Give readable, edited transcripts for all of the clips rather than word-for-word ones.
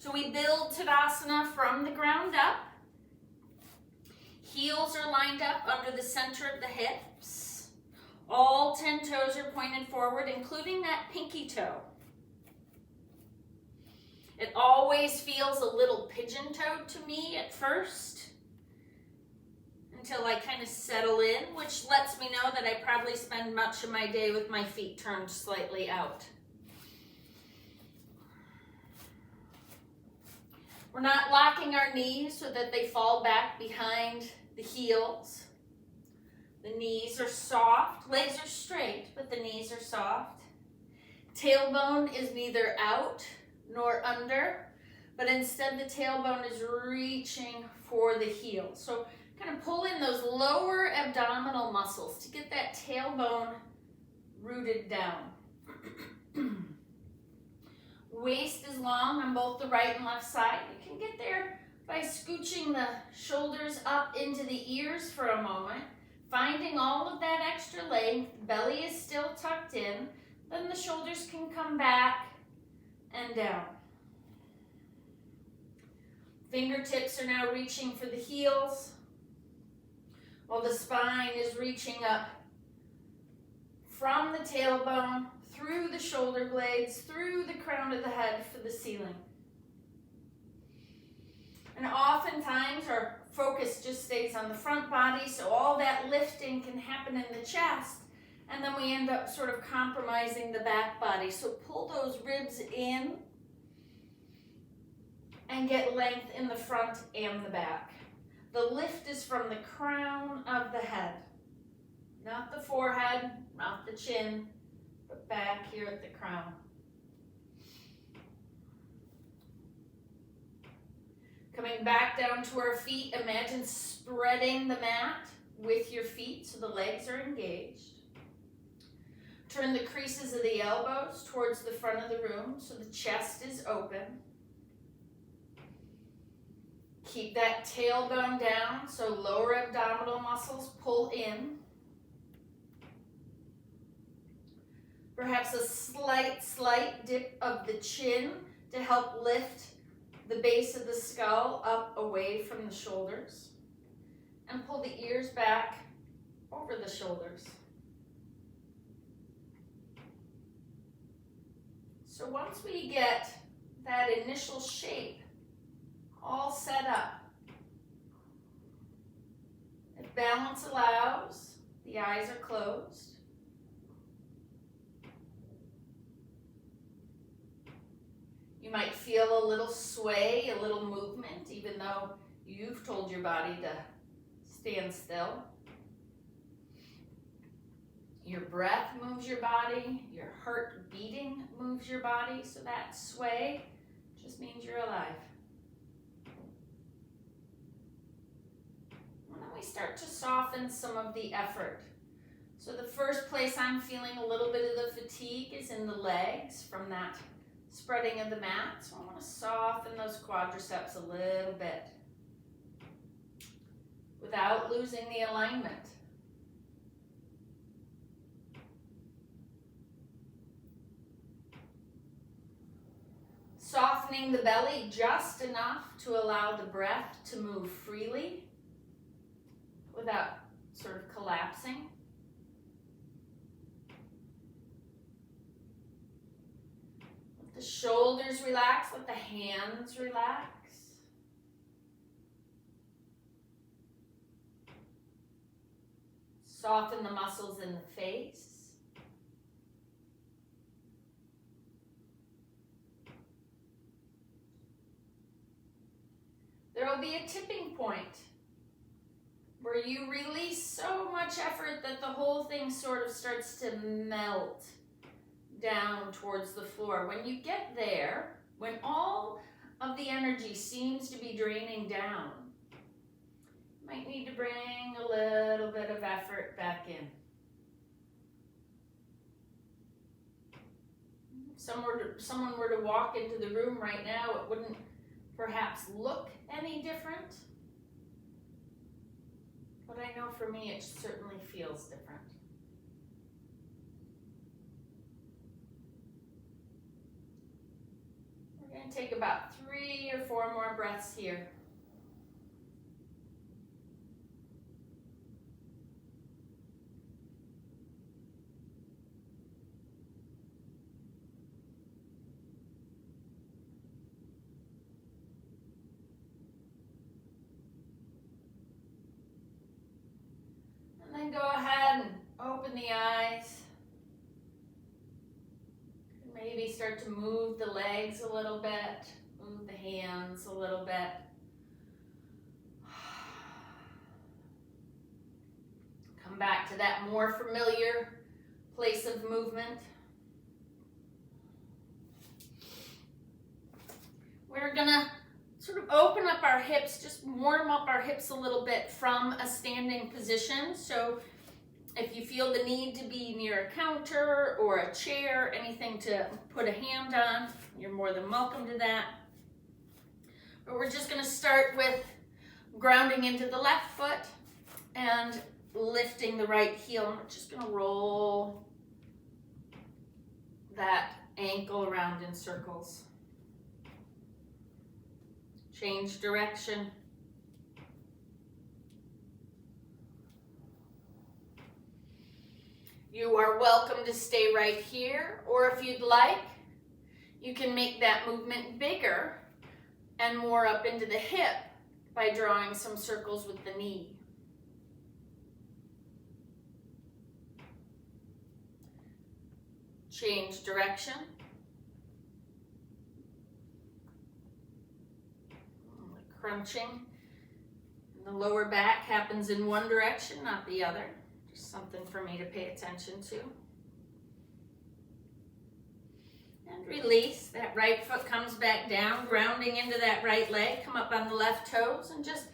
So we build Tadasana from the ground up. Heels are lined up under the center of the hips. All 10 toes are pointed forward, including that pinky toe. It always feels a little pigeon-toed to me at first, until I kind of settle in, which lets me know that I probably spend much of my day with my feet turned slightly out. We're not locking our knees so that they fall back behind the heels. The knees are soft, legs are straight, but the knees are soft. Tailbone is neither out nor under, but instead the tailbone is reaching for the heel. So kind of pull in those lower abdominal muscles to get that tailbone rooted down. Waist is long on both the right and left side. You can get there by scooching the shoulders up into the ears for a moment, finding all of that extra length. Belly is still tucked in. Then the shoulders can come back and down. Fingertips are now reaching for the heels, while the spine is reaching up from the tailbone, through the shoulder blades, through the crown of the head for the ceiling. And oftentimes our focus just stays on the front body, so all that lifting can happen in the chest, and then we end up sort of compromising the back body. So pull those ribs in and get length in the front and the back. The lift is from the crown of the head, not the forehead, not the chin, but back here at the crown. Coming back down to our feet, imagine spreading the mat with your feet so the legs are engaged. Turn the creases of the elbows towards the front of the room so the chest is open. Keep that tailbone down so lower abdominal muscles pull in. Perhaps a slight dip of the chin to help lift the base of the skull up away from the shoulders. And pull the ears back over the shoulders. So once we get that initial shape all set up, if balance allows, the eyes are closed. You might feel a little sway, a little movement, even though you've told your body to stand still. Your breath moves your body, your heart beating moves your body, so that sway just means you're alive. And then we start to soften some of the effort. So the first place I'm feeling a little bit of the fatigue is in the legs from that spreading of the mat. So I want to soften those quadriceps a little bit without losing the alignment. Softening the belly just enough to allow the breath to move freely without sort of collapsing. Let the shoulders relax, let the hands relax. Soften the muscles in the face. There will be a tipping point where you release so much effort that the whole thing sort of starts to melt down towards the floor. When you get there, when all of the energy seems to be draining down, you might need to bring a little bit of effort back in. If someone were to walk into the room right now, it wouldn't perhaps look any different, but I know for me it certainly feels different. We're going And take about 3 or 4 more breaths here. And then go ahead and open the eyes. Maybe start to move the legs a little bit, move the hands a little bit. Come back to that more familiar place of movement. We're gonna sort of open up our hips, just warm up our hips a little bit from a standing position. So if you feel the need to be near a counter or a chair, anything to put a hand on, you're more than welcome to that. But we're just going to start with grounding into the left foot and lifting the right heel. And we're just going to roll that ankle around in circles. Change direction. You are welcome to stay right here, or if you'd like, you can make that movement bigger and more up into the hip by drawing some circles with the knee. Change direction. Crunching. The lower back happens in one direction, not the other. Something for me to pay attention to. And release. That right foot comes back down, grounding into that right leg. Come up on the left toes and just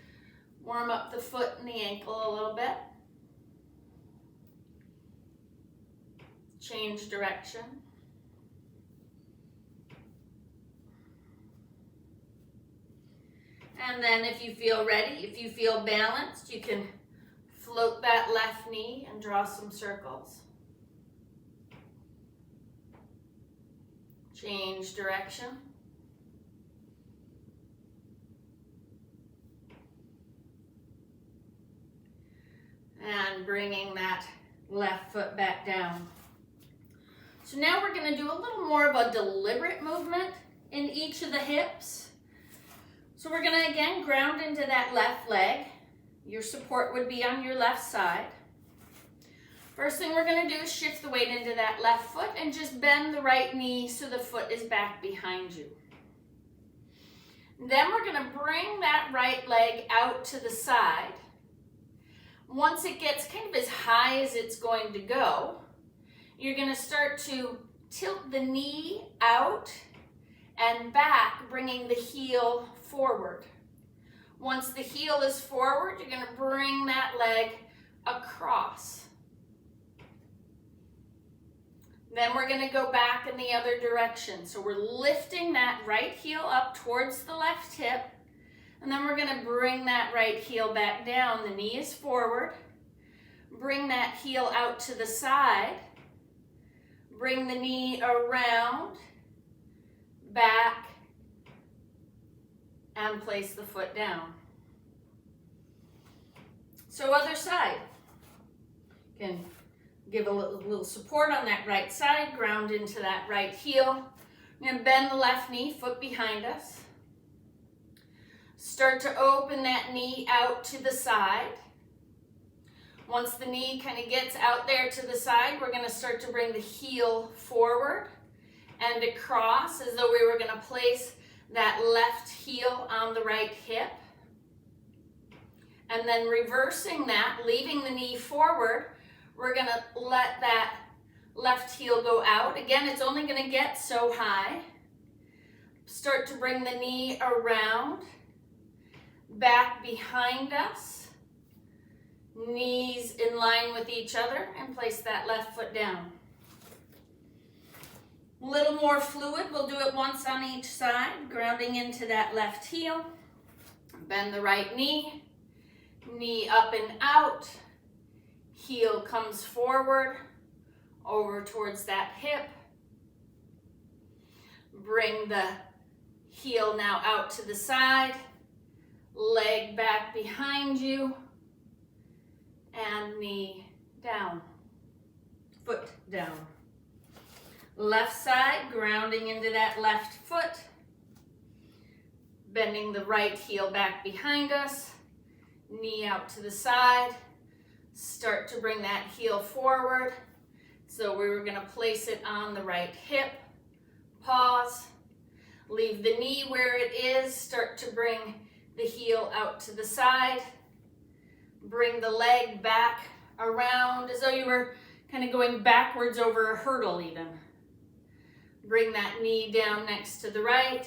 warm up the foot and the ankle a little bit. Change direction. And then if you feel ready, if you feel balanced, you can float that left knee and draw some circles. Change direction. And bringing that left foot back down. So now we're going to do a little more of a deliberate movement in each of the hips. So we're going to again ground into that left leg. Your support would be on your left side. First thing we're going to do is shift the weight into that left foot and just bend the right knee so the foot is back behind you. Then we're going to bring that right leg out to the side. Once it gets kind of as high as it's going to go, you're going to start to tilt the knee out and back, bringing the heel forward. Once the heel is forward, you're going to bring that leg across. Then we're going to go back in the other direction. So we're lifting that right heel up towards the left hip, and then we're going to bring that right heel back down. The knee is forward. Bring that heel out to the side. Bring the knee around, back, and place the foot down. So other side. You can give a little support on that right side, ground into that right heel. I'm going to bend the left knee, foot behind us. Start to open that knee out to the side. Once the knee kind of gets out there to the side, we're going to start to bring the heel forward and across as though we were going to place that left heel on the right hip. And then reversing that, leaving the knee forward, we're going to let that left heel go out. Again, it's only going to get so high. Start to bring the knee around, back behind us, knees in line with each other, and place that left foot down. A little more fluid, we'll do it once on each side, grounding into that left heel. Bend the right knee, knee up and out, heel comes forward, over towards that hip. Bring the Heel now out to the side, leg back behind you, and knee down, foot down. Left side, grounding into that left foot, bending the right heel back behind us, knee out to the side, start to bring that heel forward. So we're gonna place it on the right hip, pause, leave the knee where it is, start to bring the heel out to the side, bring the leg back around as though you were kind of going backwards over a hurdle even. Bring that knee down next to the right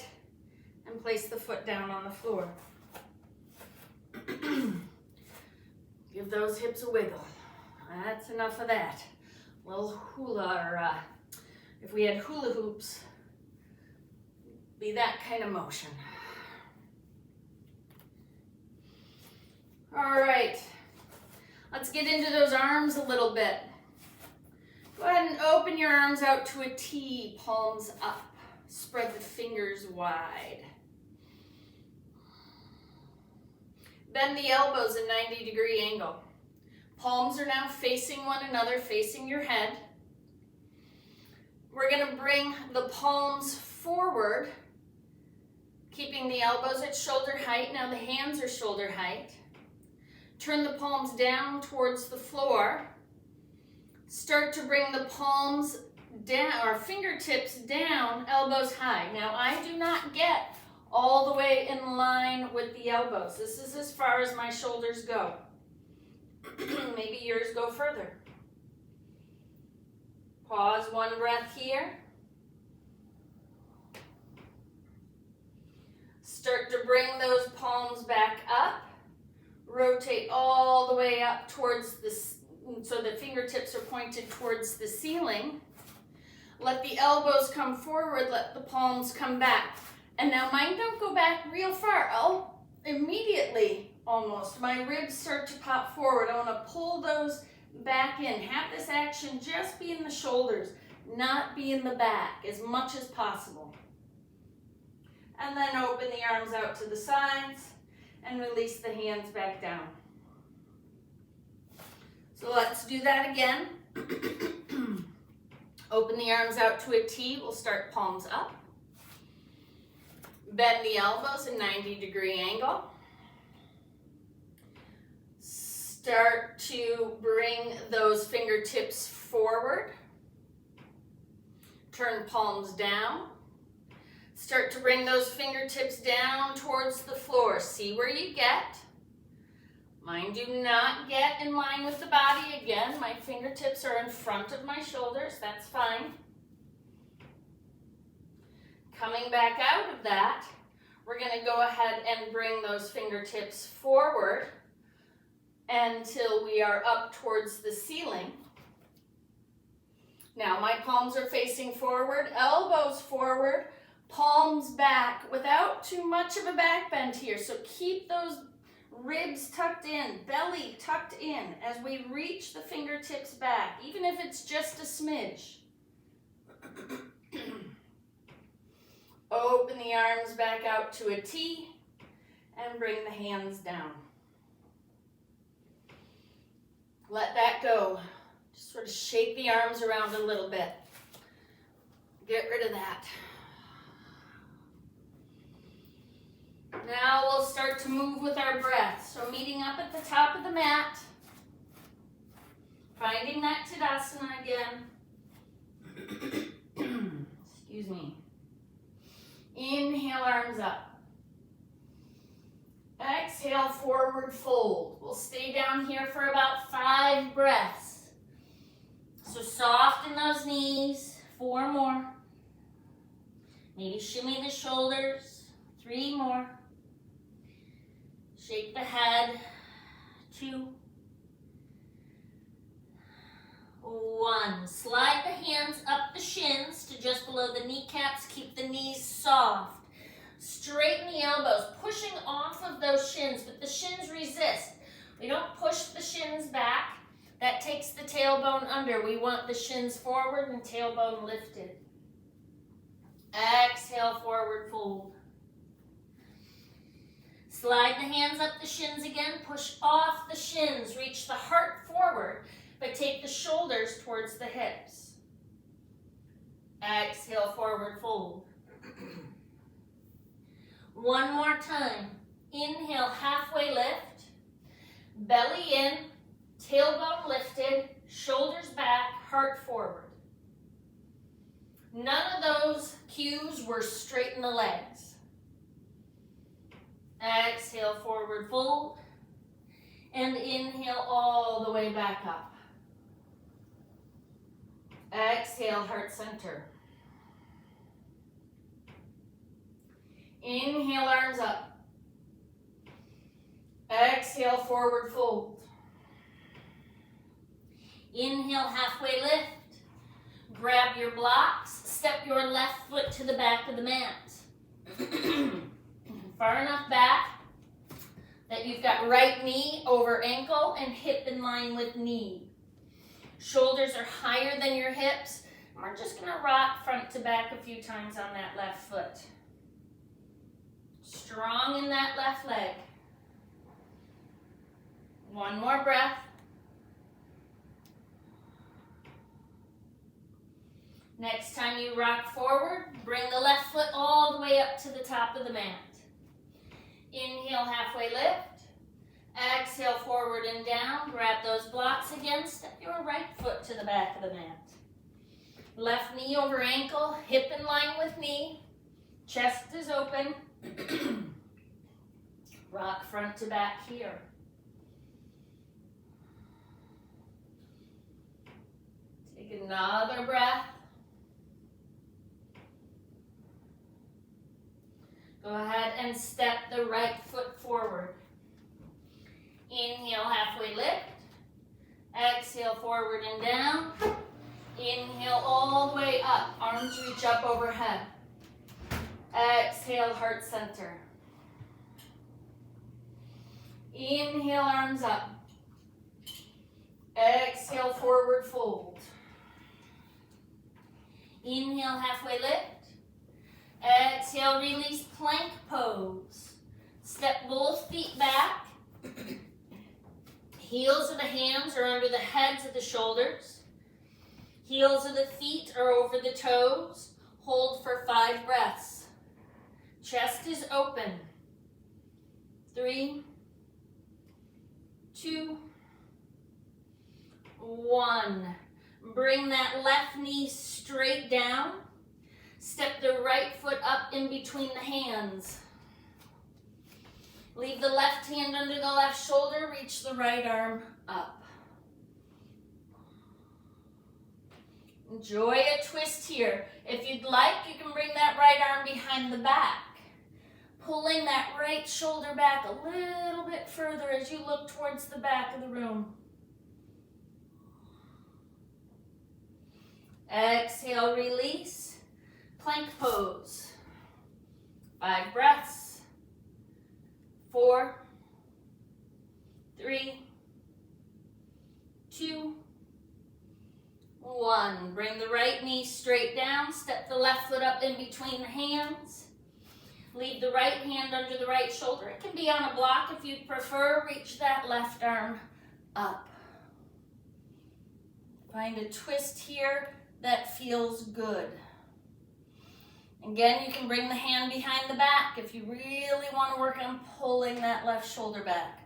and place the foot down on the floor. Give those hips a wiggle. That's enough of that. Little hula, or if we had hula hoops, be that kind of motion. All right, let's get into those arms a little bit. Go ahead and open your arms out to a T, palms up. Spread the fingers wide. Bend the elbows at 90-degree angle. Palms are now facing one another, facing your head. We're going to bring the palms forward, keeping the elbows at shoulder height. Now the hands are shoulder height. Turn the palms down towards the floor. Start to bring the palms down, or fingertips down, elbows high. Now I do not get all the way in line with the elbows. This is as far as my shoulders go. Maybe yours go further. Pause, one breath here. Start to bring those palms back up. Rotate all the way up towards the, so the fingertips are pointed towards the ceiling. Let the elbows come forward, let the palms come back. And now mine don't go back real far. I'll immediately, almost, my ribs start to pop forward. I want to pull those back in. Have this action just be in the shoulders, not be in the back as much as possible. And then open the arms out to the sides and release the hands back down. So let's do that again. Open the arms out to a T. We'll start palms up. Bend the elbows at 90-degree angle. Start to bring those fingertips forward. Turn palms down. Start to bring those fingertips down towards the floor. See where you get. Mine do not get in line with the body again. My fingertips are in front of my shoulders. That's fine. Coming back out of that, we're going to go ahead and bring those fingertips forward until we are up towards the ceiling. Now my palms are facing forward, elbows forward, palms back without too much of a back bend here. So keep those ribs tucked in, belly tucked in as we reach the fingertips back, even if it's just a smidge. Open the arms back out to a T and bring the hands down. Let that go. Just sort of shake the arms around a little bit. Get rid of that. Now we'll start to move with our breath. So meeting up at the top of the mat. Finding that Tadasana again. Excuse me. Inhale, arms up. Exhale, forward fold. We'll stay down here for about 5 breaths. So soften those knees. 4 more. Maybe shimmy the shoulders. 3 more. Shake the head. 2. 1. Slide the hands up the shins to just below the kneecaps. Keep the knees soft. Straighten the elbows, pushing off of those shins, but the shins resist. We don't push the shins back. That takes the tailbone under. We want the shins forward and tailbone lifted. Exhale, forward fold. Slide the hands up the shins again. Push off the shins. Reach the heart forward, but take the shoulders towards the hips. Exhale, forward fold. One more time. Inhale, halfway lift. Belly in, tailbone lifted, shoulders back, heart forward. None of those cues were straighten the legs. Exhale, forward fold. And inhale all the way back up. Exhale, heart center. Inhale, arms up. Exhale, forward fold. Inhale, halfway lift. Grab your blocks. Step your left foot to the back of the mat. Far enough back that you've got right knee over ankle and hip in line with knee. Shoulders are higher than your hips. We're just going to rock front to back a few times on that left foot. Strong in that left leg. One more breath. Next time you rock forward, bring the left foot all the way up to the top of the mat. Inhale, halfway lift. Exhale, forward and down. Grab those blocks again. Step your right foot to the back of the mat. Left knee over ankle, hip in line with knee. Chest is open. Rock front to back here. Take another breath. Go ahead and step the right foot forward. Inhale, halfway lift. Exhale, forward and down. Inhale all the way up. Arms reach up overhead. Exhale, heart center. Inhale, arms up. Exhale, forward fold. Inhale, halfway lift. Exhale, release, plank pose. Step both feet back. Heels of the hands are under the heads of the shoulders. Heels of the feet are over the toes. Hold for 5 breaths. Chest is open. 3, 2, 1. Bring that left knee straight down. Step the right foot up in between the hands. Leave the left hand under the left shoulder. Reach the right arm up. Enjoy a twist here. If you'd like, you can bring that right arm behind the back. Pulling that right shoulder back a little bit further as you look towards the back of the room. Exhale, release. Plank pose. 5 breaths. 4, 3, 2, 1. Bring the right knee straight down. Step the left foot up in between the hands. Leave the right hand under the right shoulder. It can be on a block if you'd prefer. Reach that left arm up. Find a twist here that feels good. Again, you can bring the hand behind the back if you really want to work on pulling that left shoulder back.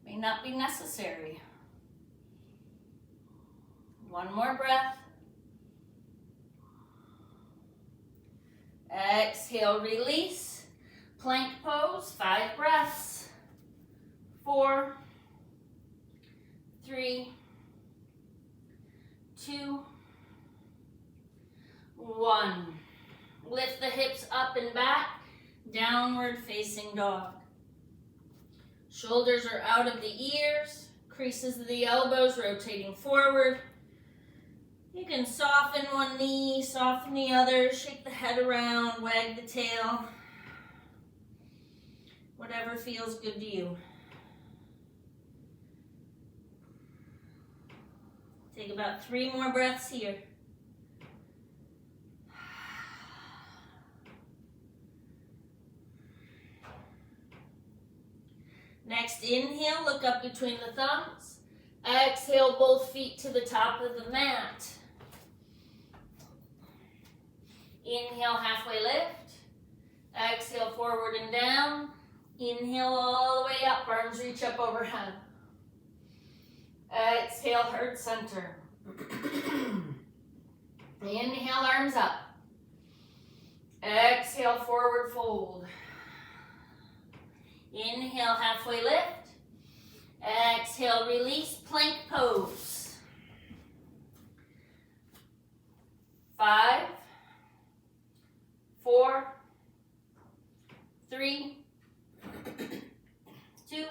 May not be necessary. One more breath. Exhale, release. Plank pose, 5 breaths. 4, 3, 2, 1. Lift the hips up and back, downward facing dog. Shoulders are out of the ears, creases of the elbows rotating forward. You can soften one knee, soften the other, shake the head around, wag the tail. Whatever feels good to you. Take about 3 more breaths here. Next inhale, look up between the thumbs. Exhale, both feet to the top of the mat. Inhale, halfway lift. Exhale, forward and down. Inhale all the way up, arms reach up overhead. Exhale, heart center. Inhale, arms up. Exhale, forward fold. Inhale, halfway lift. Exhale, release, plank pose. 5, 4, 3, 2,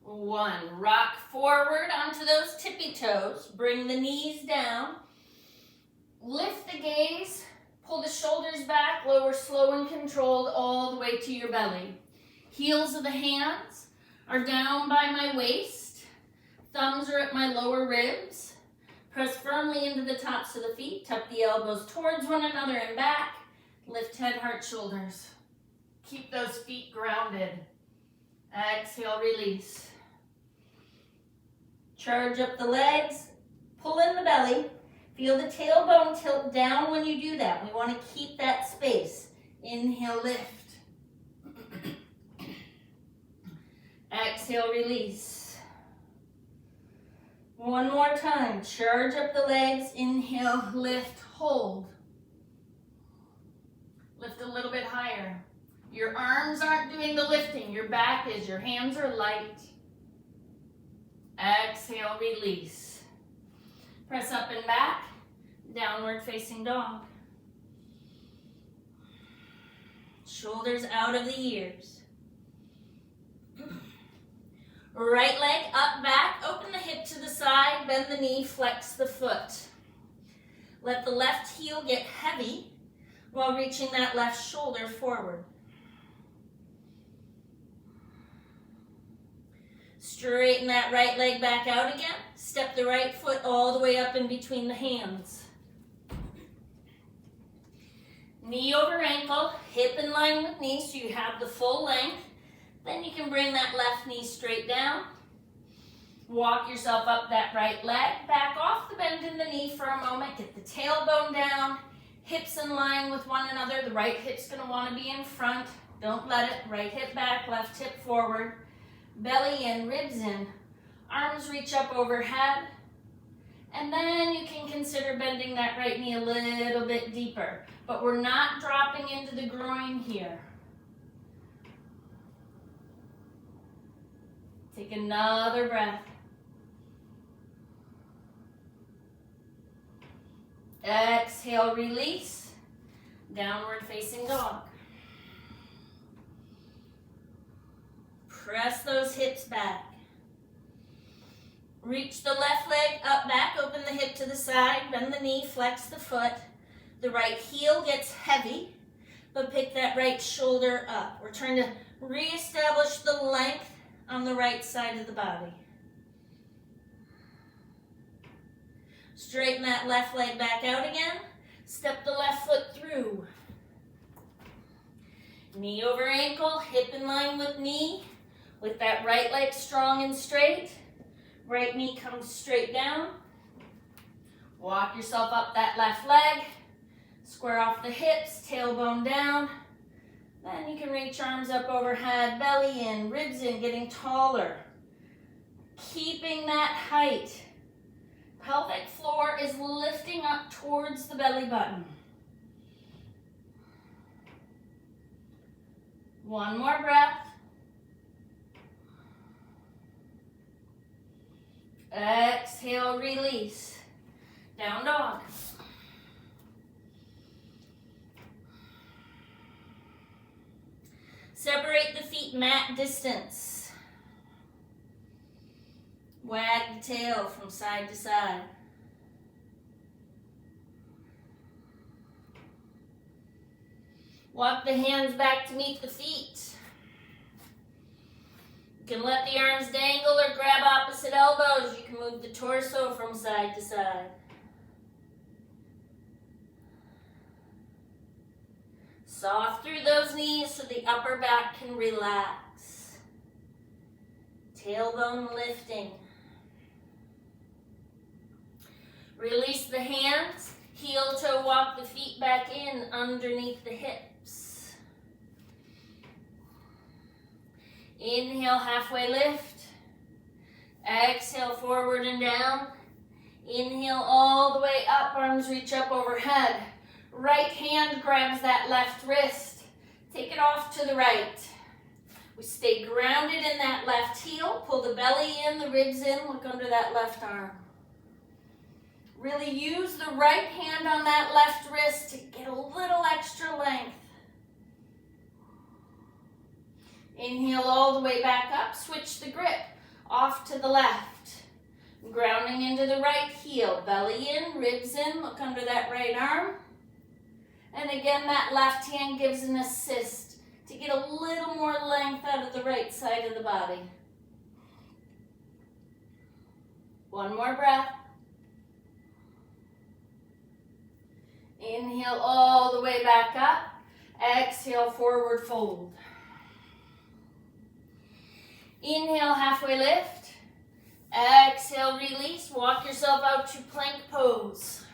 1. Rock forward onto those tippy toes. Bring the knees down. Lift the gaze. Pull the shoulders back. Lower slow and controlled all the way to your belly. Heels of the hands are down by my waist. Thumbs are at my lower ribs. Press firmly into the tops of the feet. Tuck the elbows towards one another and back. Lift head, heart, shoulders. Keep those feet grounded. Exhale, release. Charge up the legs. Pull in the belly. Feel the tailbone tilt down when you do that. We want to keep that space. Inhale, lift. Exhale, release. One more time. Charge up the legs. Inhale, lift, hold. Lift a little bit higher. Your arms aren't doing the lifting. Your back is. Your hands are light. Exhale, release. Press up and back. Downward facing dog. Shoulders out of the ears. Right leg up, back. Open the hip to the side. Bend the knee. Flex the foot. Let the left heel get heavy while reaching that left shoulder forward. Straighten that right leg back out again. Step the right foot all the way up in between the hands. Knee over ankle, hip in line with knee so you have the full length. Then you can bring that left knee straight down. Walk yourself up that right leg. Back off the bend in the knee for a moment. Get the tailbone down. Hips in line with one another. The right hip's going to want to be in front. Don't let it. Right hip back, left hip forward. Belly in, ribs in. Arms reach up overhead. And then you can consider bending that right knee a little bit deeper. But we're not dropping into the groin here. Take another breath. Exhale, release. Downward facing dog. Press those hips back. Reach the left leg up, back, open the hip to the side, bend the knee, flex the foot. The right heel gets heavy, but pick that right shoulder up. We're trying to reestablish the length on the right side of the body. Straighten that left leg back out again. Step the left foot through. Knee over ankle, hip in line with knee. With that right leg strong and straight. Right knee comes straight down. Walk yourself up that left leg. Square off the hips, tailbone down. Then you can reach arms up overhead, belly in, ribs in, getting taller. Keeping that height. Pelvic floor is lifting up towards the belly button. One more breath. Exhale, release. Down dog. Separate the feet mat distance. Wag the tail from side to side. Walk the hands back to meet the feet. You can let the arms dangle or grab opposite elbows. You can move the torso from side to side. Soft through those knees so the upper back can relax. Tailbone lifting. Release the hands. Heel toe walk the feet back in underneath the hips. Inhale, halfway lift. Exhale, forward and down. Inhale all the way up, arms reach up overhead. Right hand grabs that left wrist. Take it off to the right. We stay grounded in that left heel. Pull the belly in, the ribs in, look under that left arm. Really use the right hand on that left wrist to get a little extra length. Inhale all the way back up. Switch the grip off to the left. Grounding into the right heel. Belly in, ribs in, look under that right arm. And again, that left hand gives an assist to get a little more length out of the right side of the body. One more breath. Inhale all the way back up. Exhale, forward fold. Inhale, halfway lift. Exhale, release. Walk yourself out to plank pose.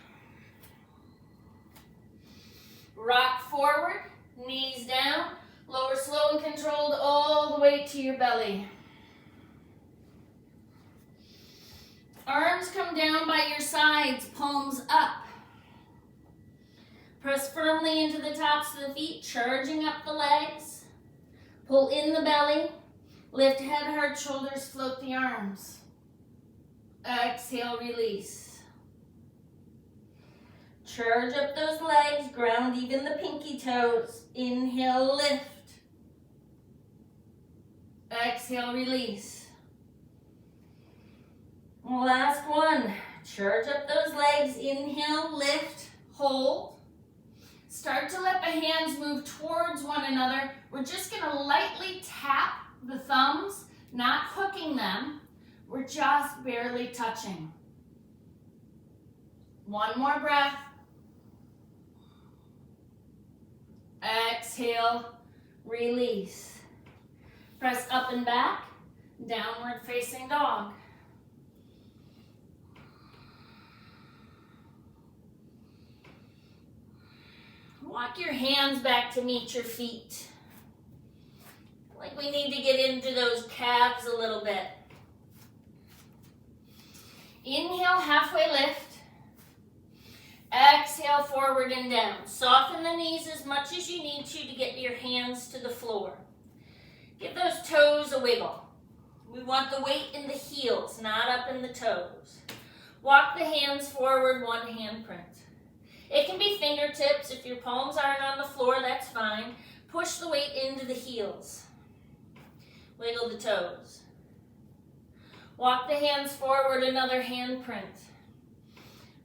Rock forward, knees down. Lower slow and controlled all the way to your belly. Arms come down by your sides, palms up. Press firmly into the tops of the feet, charging up the legs. Pull in the belly. Lift head, heart, shoulders, float the arms. Exhale, release. Charge up those legs, ground even the pinky toes. Inhale, lift. Exhale, release. Last one. Charge up those legs. Inhale, lift, hold. Start to let the hands move towards one another. We're just going to lightly tap the thumbs, not hooking them. We're just barely touching. One more breath. Exhale, release. Press up and back, downward facing dog. Walk your hands back to meet your feet. Like we need to get into those calves a little bit. Inhale, halfway lift. Exhale, forward and down. Soften the knees as much as you need to get your hands to the floor. Give those toes a wiggle. We want the weight in the heels, not up in the toes. Walk the hands forward, one hand print. It can be fingertips. If your palms aren't on the floor, that's fine. Push the weight into the heels. Wiggle the toes. Walk the hands forward, another hand print.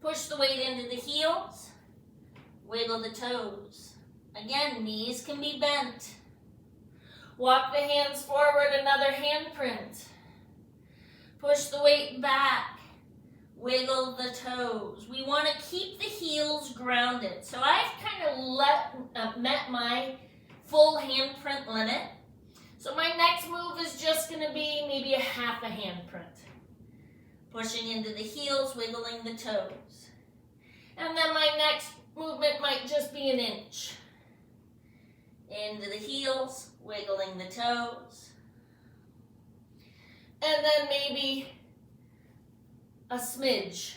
Push the weight into the heels. Wiggle the toes. Again, knees can be bent. Walk the hands forward, another hand print. Push the weight back. Wiggle the toes. We want to keep the heels grounded. So I've kind of met my full hand print limit. So my next move is just going to be maybe a half a hand print. Pushing into the heels, wiggling the toes. And then my next movement might just be an inch. Into the heels, wiggling the toes. And then maybe a smidge.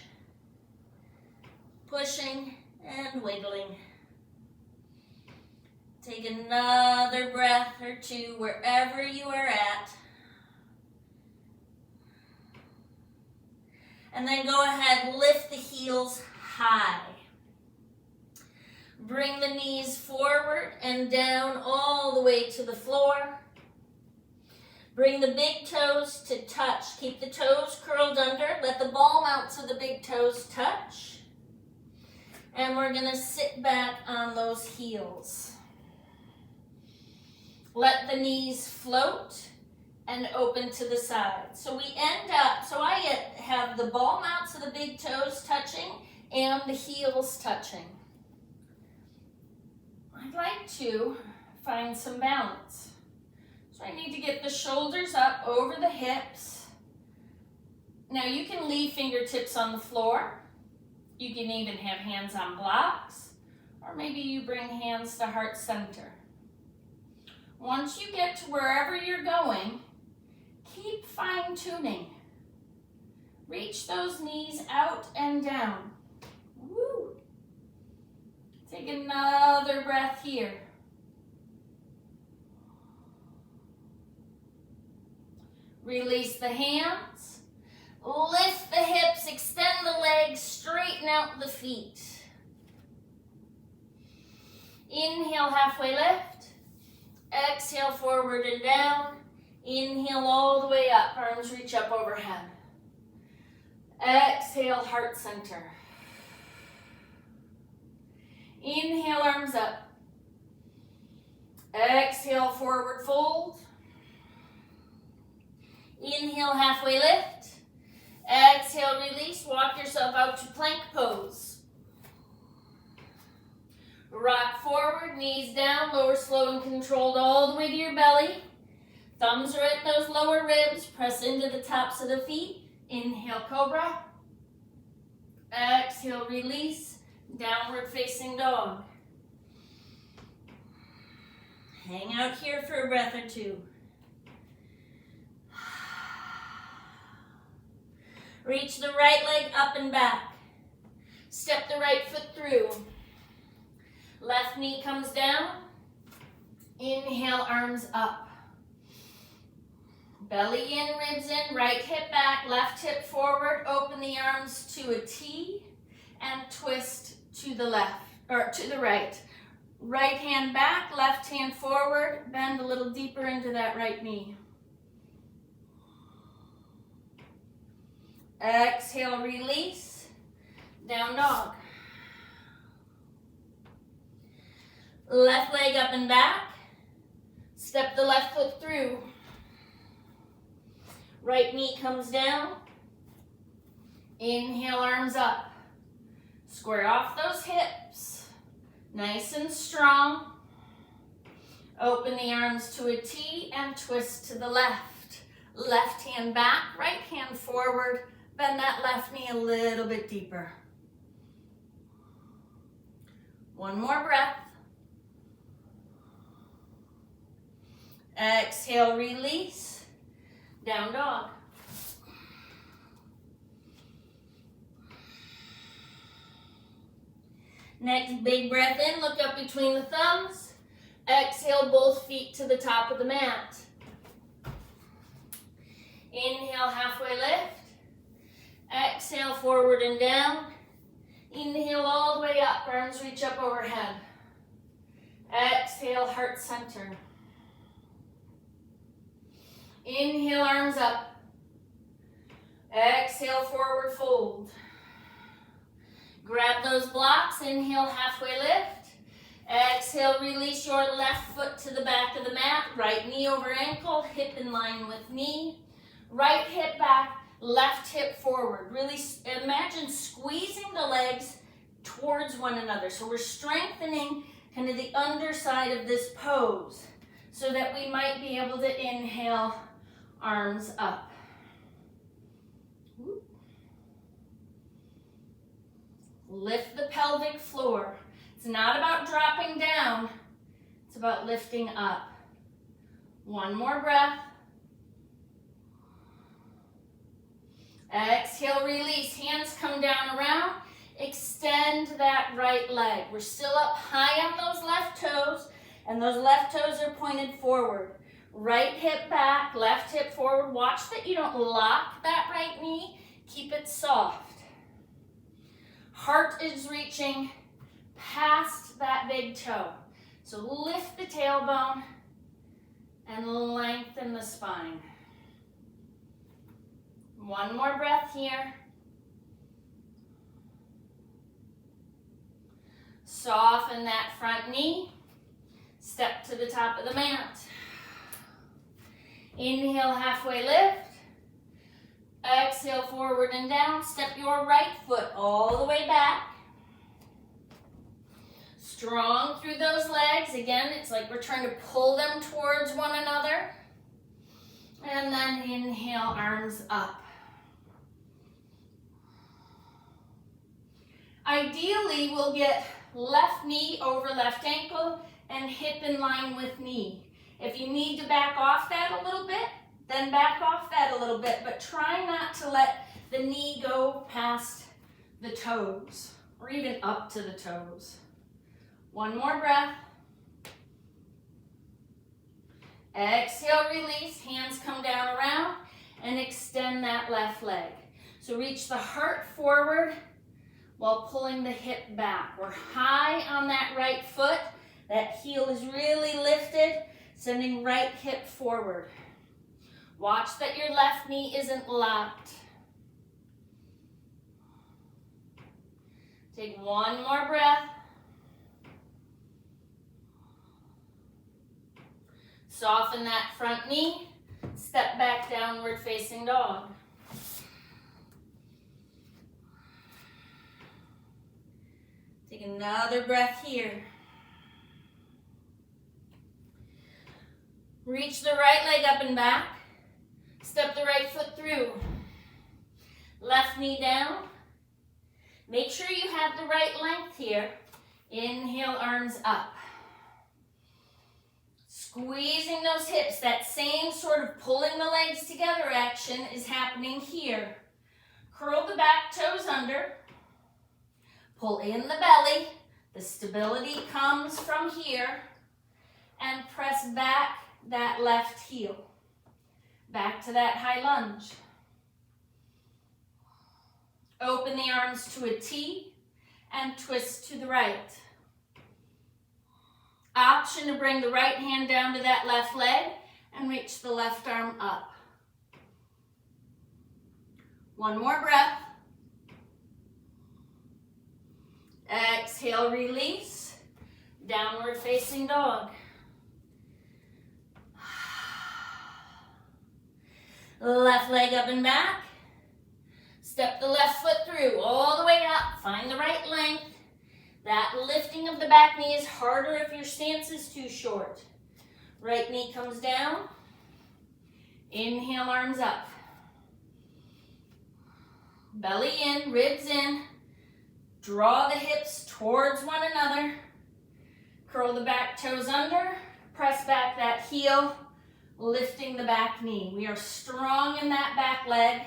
Pushing and wiggling. Take another breath or two wherever you are at. And then go ahead, lift the heels high. Bring the knees forward and down all the way to the floor. Bring the big toes to touch. Keep the toes curled under. Let the ball mounts of the big toes touch. And we're going to sit back on those heels. Let the knees float and open to the side. So we end up, so I have the ball mounts of the big toes touching and the heels touching. I'd like to find some balance. So I need to get the shoulders up over the hips. Now you can leave fingertips on the floor. You can even have hands on blocks, or maybe you bring hands to heart center. Once you get to wherever you're going, keep fine-tuning. Reach those knees out and down. Woo. Take another breath here. Release the hands. Lift the hips, extend the legs, straighten out the feet. Inhale, halfway lift. Exhale, forward and down. Inhale all the way up, arms reach up overhead. Exhale, heart center. Inhale, arms up. Exhale, forward fold. Inhale, halfway lift. Exhale, release, walk yourself out to plank pose. Rock forward, knees down, lower slow and controlled all the way to your belly. Thumbs are at those lower ribs, press into the tops of the feet. Inhale, cobra. Exhale, release, downward facing dog. Hang out here for a breath or two. Reach the right leg up and back. Step the right foot through. Left knee comes down. Inhale, arms up. Belly in, ribs in, right hip back, left hip forward. Open the arms to a T and twist to the left, or to the right. Right hand back, left hand forward. Bend a little deeper into that right knee. Exhale, release, down dog. Left leg up and back. Step the left foot through. Right knee comes down. Inhale, arms up. Square off those hips. Nice and strong. Open the arms to a T and twist to the left. Left hand back, right hand forward. Bend that left knee a little bit deeper. One more breath. Exhale, release. Down dog. Next, big breath in, look up between the thumbs. Exhale, both feet to the top of the mat. Inhale, halfway lift. Exhale, forward and down. Inhale all the way up, arms reach up overhead. Exhale, heart center. Inhale, arms up. Exhale, forward fold. Grab those blocks, inhale, halfway lift. Exhale, release your left foot to the back of the mat. Right knee over ankle, hip in line with knee. Right hip back, left hip forward. Really imagine squeezing the legs towards one another. So we're strengthening kind of the underside of this pose so that we might be able to inhale, arms up. Lift the pelvic floor. It's not about dropping down. It's about lifting up. One more breath. Exhale, release. Hands come down around. Extend that right leg. We're still up high on those left toes, and those left toes are pointed forward. Right hip back, left hip forward. Watch that you don't lock that right knee. Keep it soft. Heart is reaching past that big toe. So lift the tailbone and lengthen the spine. One more breath here. Soften that front knee. Step to the top of the mat. Inhale, halfway lift. Exhale, forward and down. Step your right foot all the way back. Strong through those legs. Again, it's like we're trying to pull them towards one another. And then inhale, arms up. Ideally, we'll get left knee over left ankle and hip in line with knee. If you need to back off that a little bit, then back off that a little bit, but try not to let the knee go past the toes or even up to the toes. One more breath. Exhale, release, hands come down around and extend that left leg. So reach the heart forward while pulling the hip back. We're high on that right foot. That heel is really lifted, sending right hip forward. Watch that your left knee isn't locked. Take one more breath. Soften that front knee. Step back, downward facing dog. Take another breath here. Reach the right leg up and back. Step the right foot through. Left knee down. Make sure you have the right length here. Inhale, arms up. Squeezing those hips, that same sort of pulling the legs together action is happening here. Curl the back toes under. Pull in the belly. The stability comes from here. And press back that left heel. Back to that high lunge. Open the arms to a T and twist to the right. Option to bring the right hand down to that left leg and reach the left arm up. One more breath. Exhale, release. Downward facing dog. Left leg up and back. Step the left foot through all the way up. Find the right length. That lifting of the back knee is harder if your stance is too short. Right knee comes down. Inhale, arms up. Belly in, ribs in. Draw the hips towards one another. Curl the back toes under. Press back that heel, lifting the back knee. We are strong in that back leg.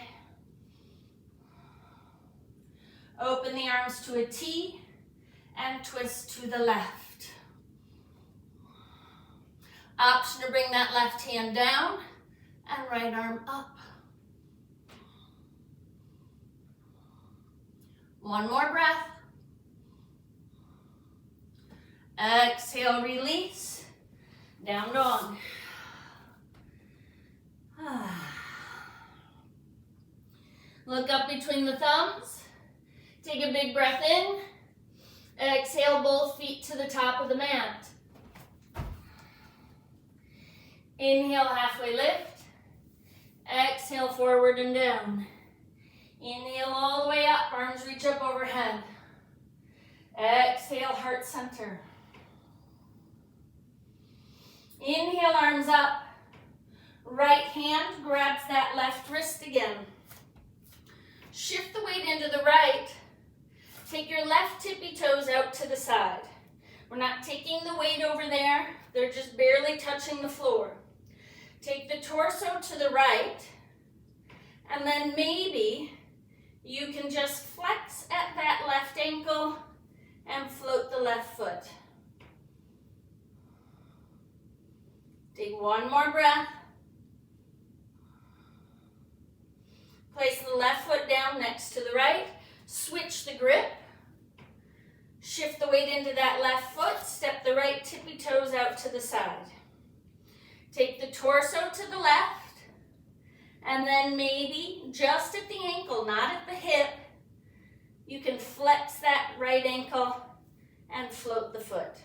Open the arms to a T and twist to the left. Option to bring that left hand down and right arm up. One more breath. Exhale, release. Down dog. Look up between the thumbs. Take a big breath in. Exhale, both feet to the top of the mat. Inhale, halfway lift. Exhale, forward and down. Inhale all the way up, arms reach up overhead. Exhale, heart center. Inhale, arms up. Right hand grabs that left wrist again. Shift the weight into the right. Take your left tippy toes out to the side. We're not taking the weight over there. They're just barely touching the floor. Take the torso to the right. And then maybe you can just flex at that left ankle and float the left foot. Take one more breath. Place the left foot down next to the right. Switch the grip. Shift the weight into that left foot. Step the right tippy toes out to the side. Take the torso to the left. And then maybe just at the ankle, not at the hip, you can flex that right ankle and float the foot.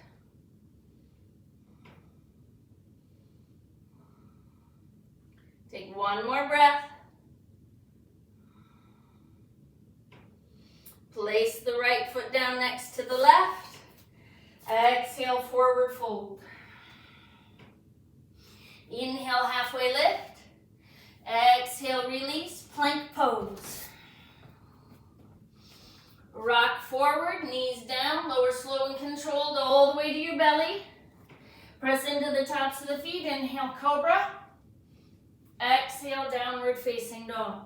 Take one more breath. Place the right foot down next to the left. Exhale, forward fold. Inhale, halfway lift. release, plank pose. Rock forward, knees down, lower slow and controlled all the way to your belly. Press into the tops of the feet, inhale, cobra. Exhale, downward facing dog.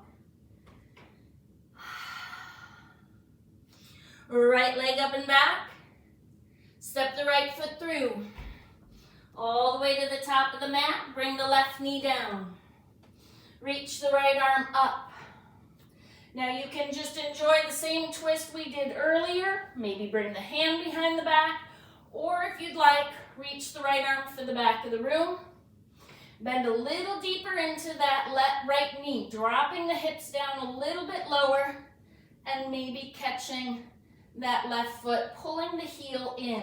Right leg up and back. Step the right foot through. All the way to the top of the mat, bring the left knee down. Reach the right arm up. Now you can just enjoy the same twist we did earlier. Maybe bring the hand behind the back, or if you'd like, reach the right arm for the back of the room. Bend a little deeper into that right knee, dropping the hips down a little bit lower, and maybe catching that left foot, pulling the heel in.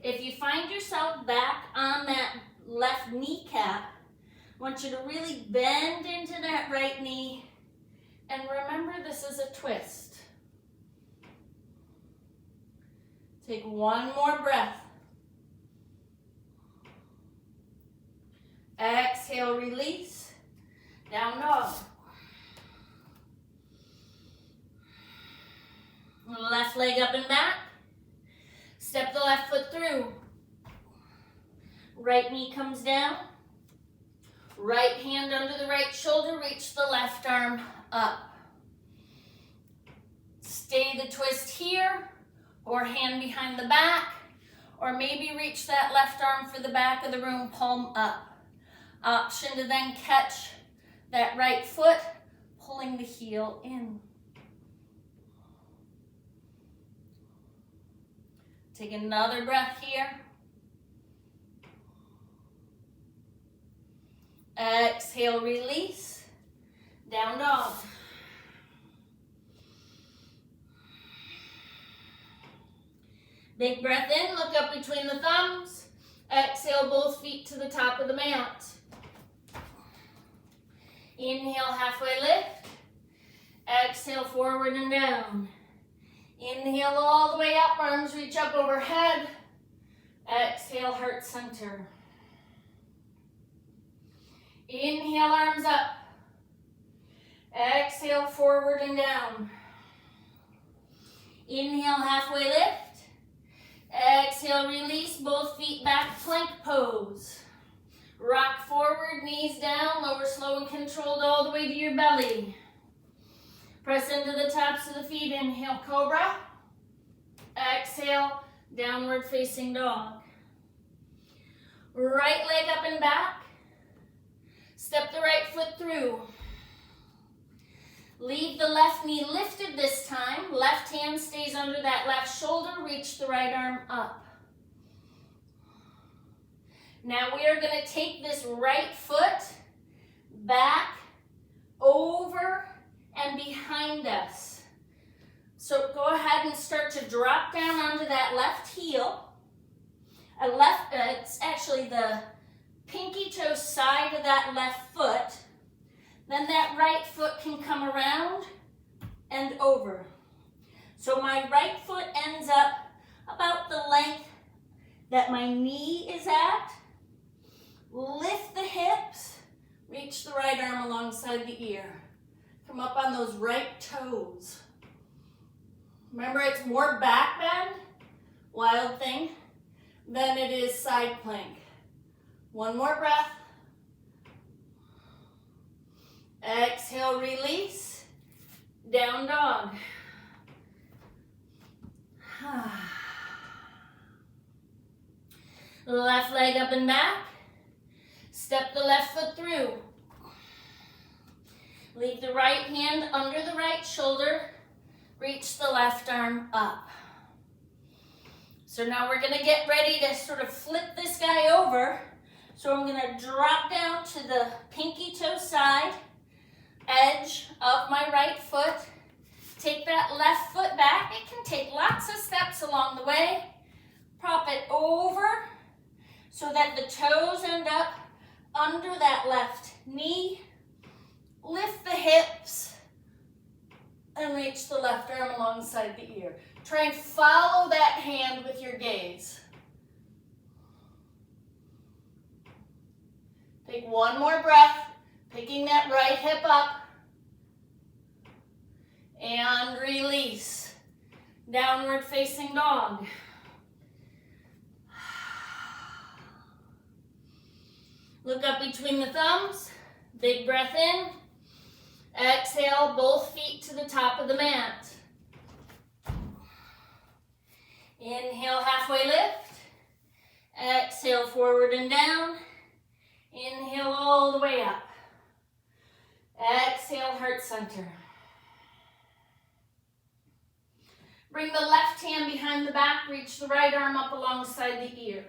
If you find yourself back on that left kneecap, I want you to really bend into that right knee. And remember, this is a twist. Take one more breath. Exhale, release. Down dog. Left leg up and back. Step the left foot through. Right knee comes down. Right hand under the right shoulder. Reach the left arm up. Stay the twist here, or hand behind the back, or maybe reach that left arm for the back of the room, palm up. Option to then catch that right foot, pulling the heel in. Take another breath here. Exhale, release. Down dog. Big breath in, look up between the thumbs. Exhale, both feet to the top of the mat. Inhale, halfway lift. Exhale, forward and down. Inhale all the way up, arms reach up overhead. Exhale, heart center. Inhale, arms up. Exhale, forward and down. Inhale, halfway lift. Exhale, release, both feet back, plank pose. Rock forward, knees down, lower slow and controlled all the way to your belly. Press into the tops of the feet, inhale, cobra. Exhale, downward facing dog. Right leg up and back. Step the right foot through. Leave the left knee lifted this time. Left hand stays under that left shoulder. Reach the right arm up. Now we are going to take this right foot back, over, and behind us. So go ahead and start to drop down onto that left heel. It's actually the pinky toe side of that left foot. Then that right foot can come around and over. So my right foot ends up about the length that my knee is at. Lift the hips, reach the right arm alongside the ear. Come up on those right toes. Remember, it's more back bend, wild thing, than it is side plank. One more breath. Exhale, release, down dog. Left leg up and back. Step the left foot through. Leave the right hand under the right shoulder. Reach the left arm up. So now we're going to get ready to sort of flip this guy over. So I'm going to drop down to the pinky toe side edge of my right foot. Take that left foot back. It can take lots of steps along the way. Prop it over so that the toes end up under that left knee. Lift the hips and reach the left arm alongside the ear. Try and follow that hand with your gaze. Take one more breath, picking that right hip up. And release. Downward facing dog. Look up between the thumbs. Big breath in. Exhale, both feet to the top of the mat. Inhale, halfway lift. Exhale, forward and down. Inhale all the way up. Exhale, heart center. Bring the left hand behind the back, reach the right arm up alongside the ear.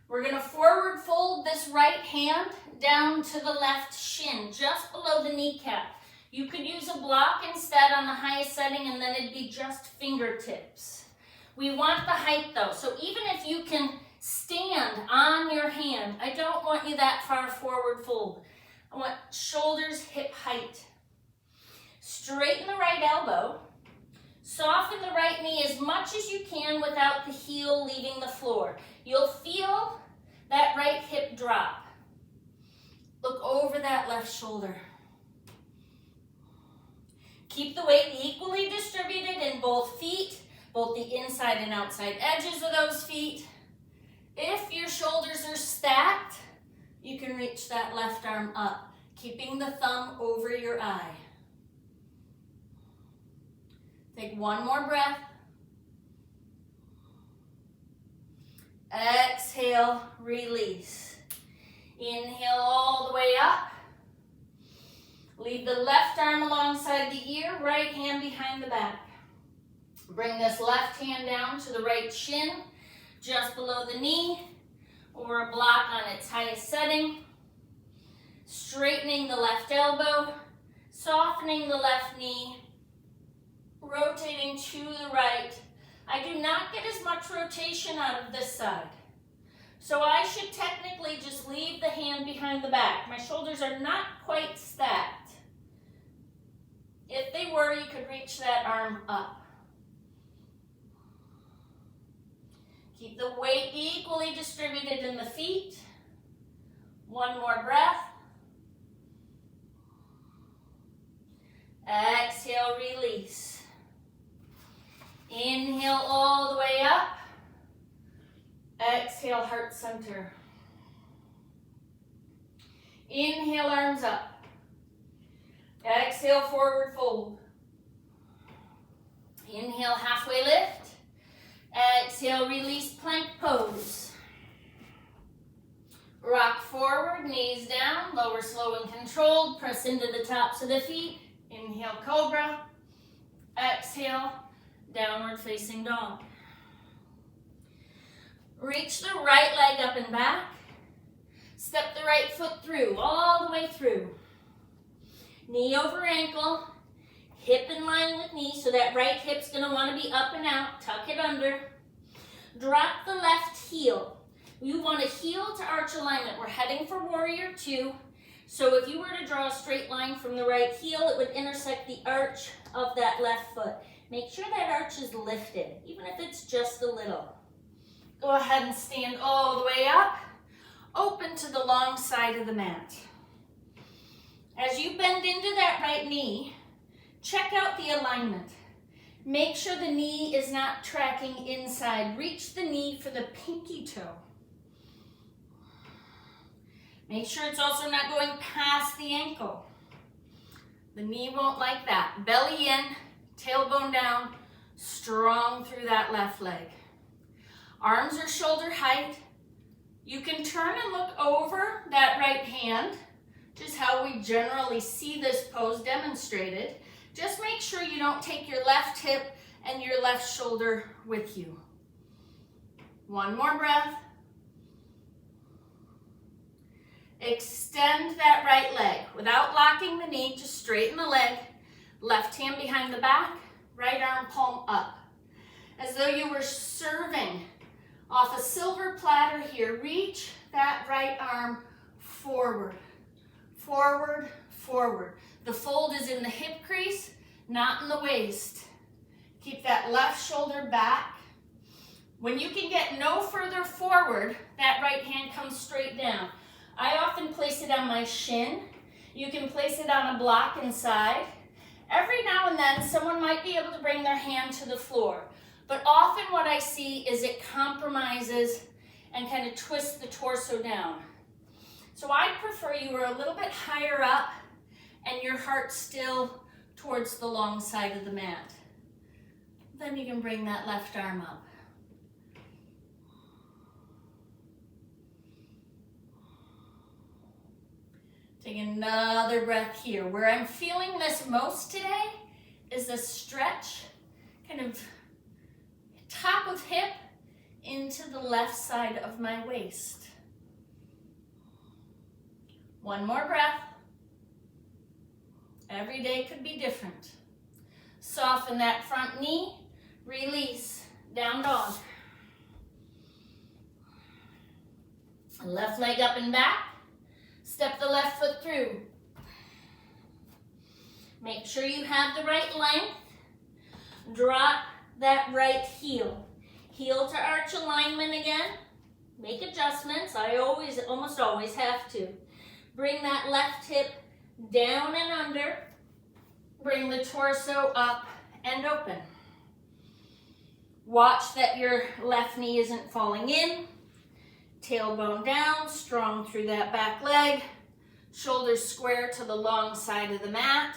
We're going to forward fold this right hand down to the left shin, just below the kneecap. You could use a block instead on the highest setting, and then it'd be just fingertips. We want the height though, so even if you can stand on your hand, I don't want you that far forward fold. I want shoulders hip height. Straighten the right elbow. Soften the right knee as much as you can without the heel leaving the floor. You'll feel that right hip drop. Look over that left shoulder. Keep the weight equally distributed in both feet, both the inside and outside edges of those feet. If your shoulders are stacked, you can reach that left arm up, keeping the thumb over your eye. Take one more breath. Exhale, release. Inhale all the way up. Leave the left arm alongside the ear, right hand behind the back. Bring this left hand down to the right shin, just below the knee, or a block on its highest setting. Straightening the left elbow, softening the left knee, rotating to the right. I do not get as much rotation out of this side. So I should technically just leave the hand behind the back. My shoulders are not quite stacked. If they were, you could reach that arm up. Keep the weight equally distributed in the feet. One more breath. Exhale, release. Inhale all the way up. Exhale, heart center. Inhale, arms up. Exhale, forward fold. Inhale, halfway lift. Exhale, release, plank pose. Rock forward, knees down, lower slow and controlled. Press into the tops of the feet. Inhale, cobra. Exhale, downward facing dog. Reach the right leg up and back. Step the right foot through, all the way through. Knee over ankle, hip in line with knee, so that right hip's gonna wanna be up and out. Tuck it under. Drop the left heel. You want a heel to arch alignment. We're heading for warrior two. So if you were to draw a straight line from the right heel, it would intersect the arch of that left foot. Make sure that arch is lifted, even if it's just a little. Go ahead and stand all the way up. Open to the long side of the mat. As you bend into that right knee, check out the alignment. Make sure the knee is not tracking inside. Reach the knee for the pinky toe. Make sure it's also not going past the ankle. The knee won't like that. Belly in, tailbone down, strong through that left leg. Arms are shoulder height. You can turn and look over that right hand, just how we generally see this pose demonstrated. Just make sure you don't take your left hip and your left shoulder with you. One more breath. Extend that right leg without locking the knee, just straighten the leg. Left hand behind the back, right arm palm up. As though you were serving off a silver platter here. Reach that right arm forward, forward, forward. The fold is in the hip crease, not in the waist. Keep that left shoulder back. When you can get no further forward, that right hand comes straight down. I often place it on my shin. You can place it on a block inside. Every now and then, someone might be able to bring their hand to the floor, but often what I see is it compromises and kind of twists the torso down. So I prefer you are a little bit higher up and your heart still towards the long side of the mat. Then you can bring that left arm up. Take another breath here. Where I'm feeling this most today is the stretch, kind of top of hip into the left side of my waist. One more breath. Every day could be different. Soften that front knee, release, down dog. Left leg up and back. Step the left foot through. Make sure you have the right length. Drop that right heel. Heel to arch alignment again. Make adjustments. I almost always have to. Bring that left hip down and under. Bring the torso up and open. Watch that your left knee isn't falling in. Tailbone down, strong through that back leg. Shoulders square to the long side of the mat.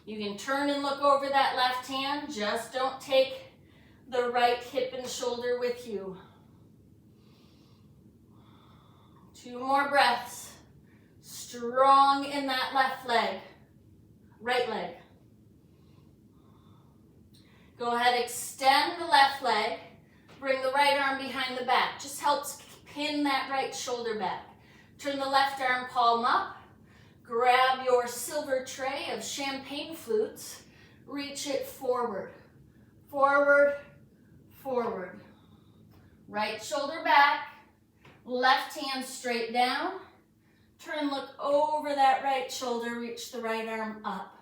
You can turn and look over that left hand. Just don't take the right hip and shoulder with you. 2 more breaths. Strong in that left leg. Right leg. Go ahead, extend the left leg. Bring the right arm behind the back. Just helps pin that right shoulder back. Turn the left arm palm up. Grab your silver tray of champagne flutes. Reach it forward. Forward, forward. Right shoulder back. Left hand straight down. Turn, look over that right shoulder. Reach the right arm up.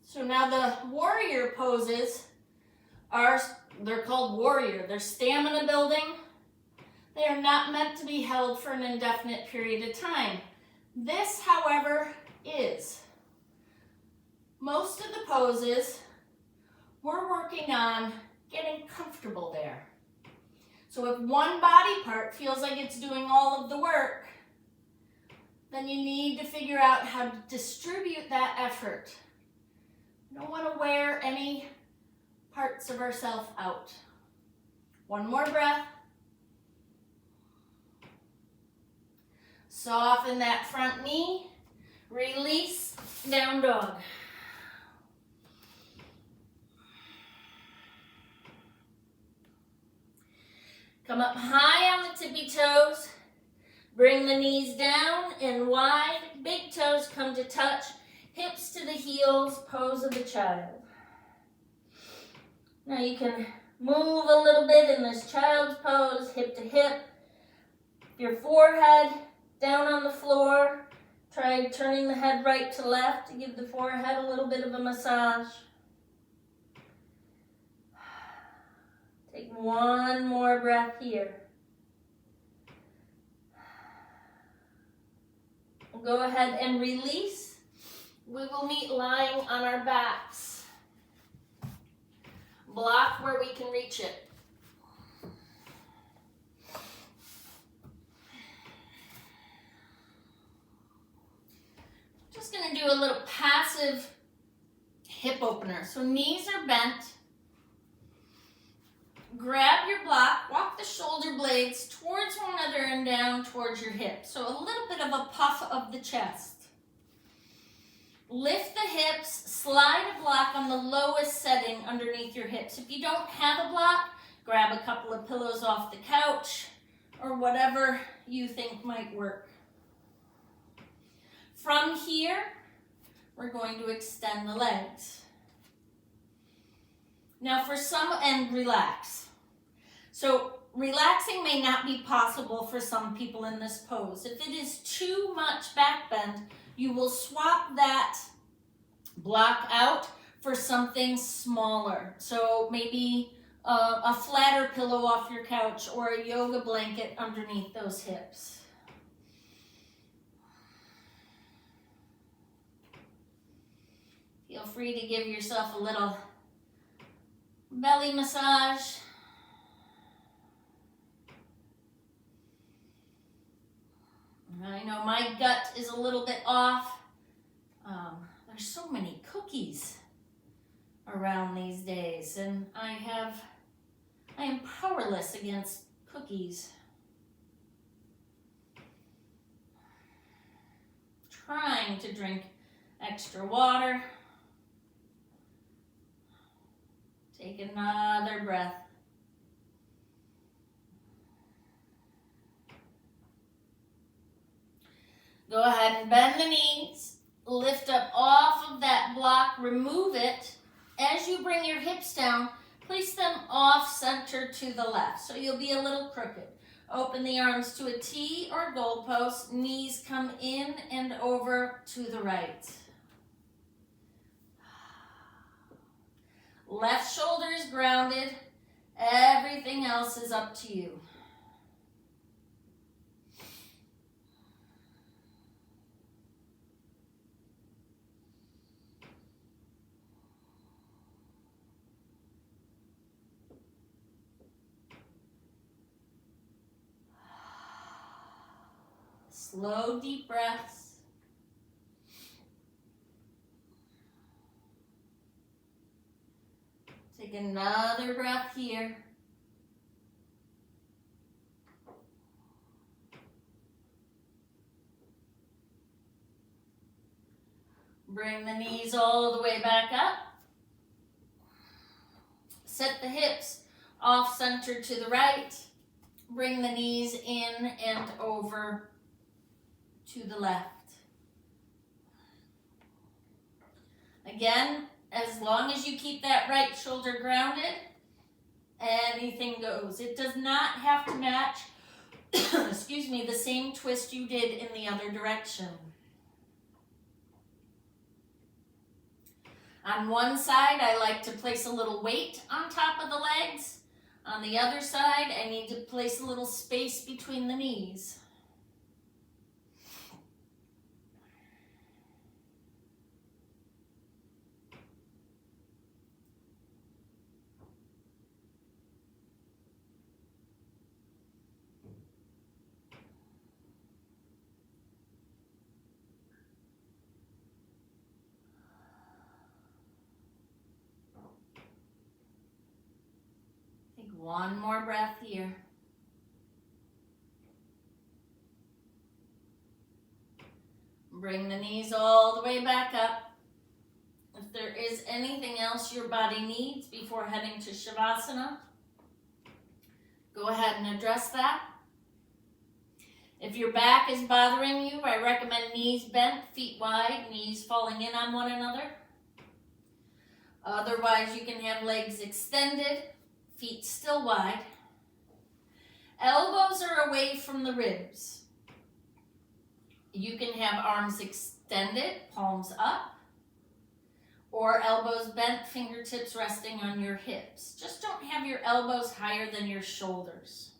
So now the warrior poses they're called warrior. They're stamina building. They are not meant to be held for an indefinite period of time. This, however, is. Most of the poses, we're working on getting comfortable there. So if one body part feels like it's doing all of the work, then you need to figure out how to distribute that effort. We don't want to wear any parts of ourselves out. One more breath. Soften that front knee. Release, down dog. Come up high on the tippy toes. Bring the knees down and wide. Big toes come to touch. Hips to the heels, pose of the child. Now you can move a little bit in this child's pose, hip to hip. Your forehead down on the floor. Try turning the head right to left to give the forehead a little bit of a massage. Take one more breath here. We'll go ahead and release. We will meet lying on our backs. Block where we can reach it. Just going to do a little passive hip opener. So knees are bent. Grab your block, walk the shoulder blades towards one another and down towards your hips. So a little bit of a puff of the chest. Lift the hips, slide a block on the lowest setting underneath your hips. If you don't have a block, grab a couple of pillows off the couch or whatever you think might work. From here, we're going to extend the legs. Now for some, and relax. So relaxing may not be possible for some people in this pose. If it is too much back bend, you will swap that block out for something smaller. So maybe a flatter pillow off your couch or a yoga blanket underneath those hips. Feel free to give yourself a little belly massage. I know my gut is a little bit off. There's so many cookies around these days, and I am powerless against cookies. Trying to drink extra water. Take another breath. Go ahead and bend the knees. Lift up off of that block. Remove it. As you bring your hips down, place them off center to the left. So you'll be a little crooked. Open the arms to a T or goalpost. Knees come in and over to the right. Left shoulder is grounded. Everything else is up to you. Slow, deep breaths. Take another breath here. Bring the knees all the way back up. Set the hips off center to the right. Bring the knees in and over to the left. Again, as long as you keep that right shoulder grounded, anything goes. It does not have to match, excuse me, the same twist you did in the other direction. On one side, I like to place a little weight on top of the legs. On the other side, I need to place a little space between the knees. One more breath here. Bring the knees all the way back up. If there is anything else your body needs before heading to Shavasana, go ahead and address that. If your back is bothering you, I recommend knees bent, feet wide, knees falling in on one another. Otherwise, you can have legs extended, feet still wide. Elbows are away from the ribs. You can have arms extended, palms up, or elbows bent, fingertips resting on your hips. Just don't have your elbows higher than your shoulders.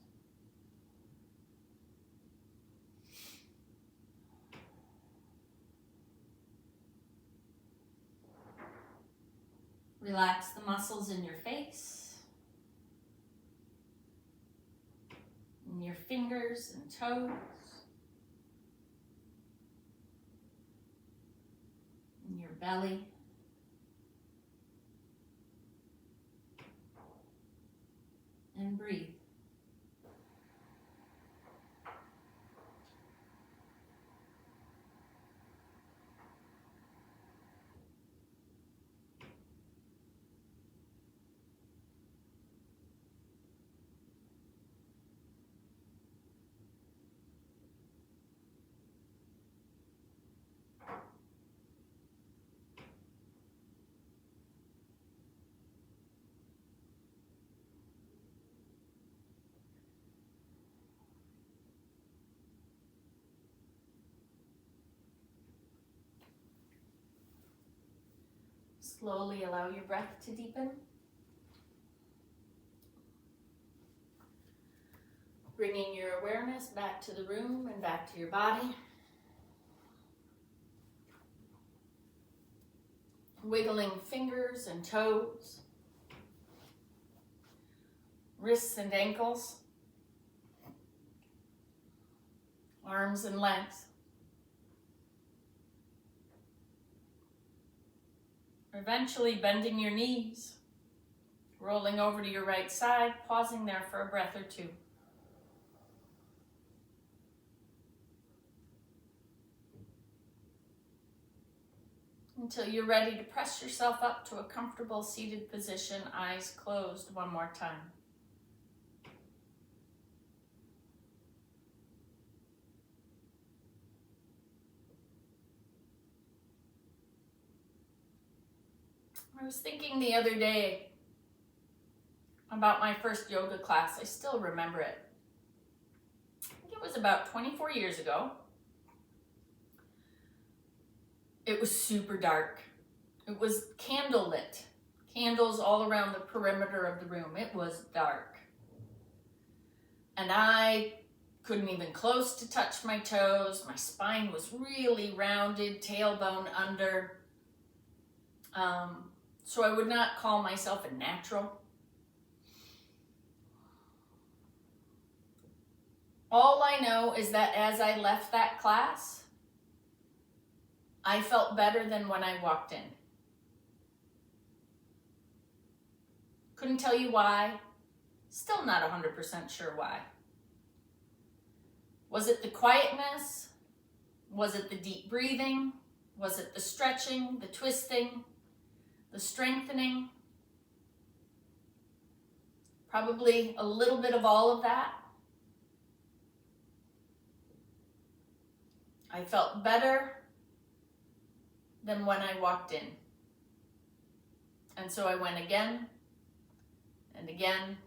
Relax the muscles in your face. And your fingers and toes, and your belly, and breathe. Slowly allow your breath to deepen. Bringing your awareness back to the room and back to your body. Wiggling fingers and toes, wrists and ankles, arms and legs. Eventually bending your knees, rolling over to your right side, pausing there for a breath or two. Until you're ready to press yourself up to a comfortable seated position, eyes closed one more time. I was thinking the other day about my first yoga class. I still remember it. I think it was about 24 years ago. It was super dark. It was candlelit. Candles all around the perimeter of the room. It was dark. And I couldn't even close to touch my toes. My spine was really rounded, tailbone under. So I would not call myself a natural. All I know is that as I left that class, I felt better than when I walked in. Couldn't tell you why. Still not 100% sure why. Was it the quietness? Was it the deep breathing? Was it the stretching, the twisting, the strengthening? Probably a little bit of all of that. I felt better than when I walked in. And so I went again and again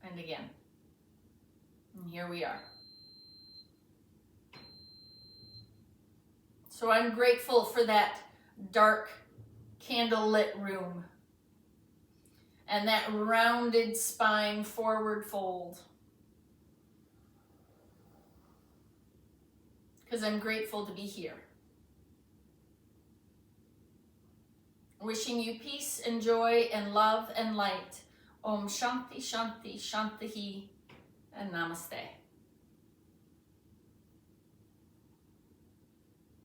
and again. And here we are. So I'm grateful for that dark candlelit room and that rounded spine forward fold. Because I'm grateful to be here. Wishing you peace and joy and love and light. Om Shanti Shanti Shanti and Namaste.